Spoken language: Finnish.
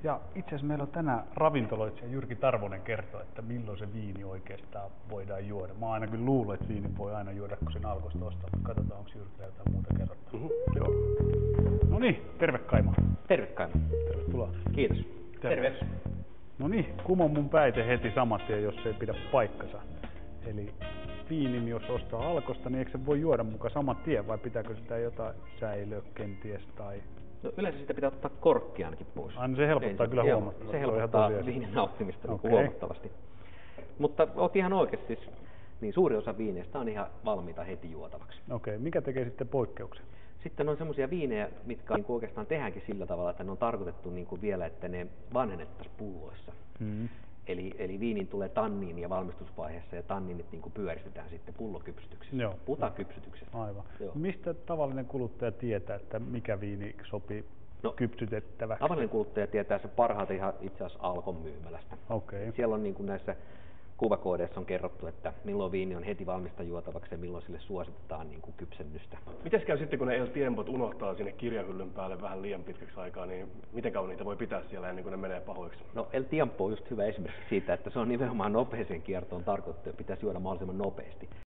Ja itse asiassa meillä on tänään ravintoloitsija Jyrki Tarvonen kertoo, että milloin se viini oikeastaan voidaan juoda. Mä aina kyllä luulen, että viinin voi aina juoda, kun sen alkoista ostaa. Katsotaan, onko Jyrkillä jotain muuta kerrottavaa. Joo. No niin, terve Kaima. Terve Kaima. Tervetuloa. Kiitos. Terve. No niin, kumon mun päite heti saman tien, jos se ei pidä paikkansa. Eli viinin, jos ostaa alkosta, niin eikö se voi juoda mukaan saman tien vai pitääkö sitä jotain säilöä kenties tai... No yleensä sitä pitää ottaa korkki ainakin pois. Aina se helpottaa kyllä huomattavasti. Se helpottaa viinin nauttimista huomattavasti. Mutta oot ihan oikeasti, siis, niin suuri osa viineistä on ihan valmiita heti juotavaksi. Okei, mikä tekee sitten poikkeuksen? Sitten on semmoisia viinejä, mitkä niin oikeastaan tehdäänkin sillä tavalla, että ne on tarkoitettu niin kuin vielä, että ne vanhennettaisiin pulloissa. Eli viinin tulee tanniinia valmistusvaiheessa ja tanniinit niin kuin pyöristetään sitten pullokypsytyksessä. Joo. Puhutaan-kypsytyksestä. Aivan. Joo. Mistä tavallinen kuluttaja tietää, että mikä viini sopii kypsytettäväksi? Tavallinen kuluttaja tietää se parhaiten ihan itse asiassa Alkon myymälästä. Okei. Siellä on niin kuin näissä kuvakoodeissa on kerrottu, että milloin viini on heti valmista juotavaksi ja milloin sille suositetaan niin kuin kypsennystä. Mites käy sitten, kun ne El Tiempot unohtaa sinne kirjahyllyn päälle vähän liian pitkäksi aikaa, niin miten kauan niitä voi pitää siellä ennen kuin ne menee pahoiksi? No El Tiempo on just hyvä esimerkki siitä, että se on nimenomaan nopeeseen kiertoon tarkoitettu ja pitäisi juoda mahdollisimman nopeasti.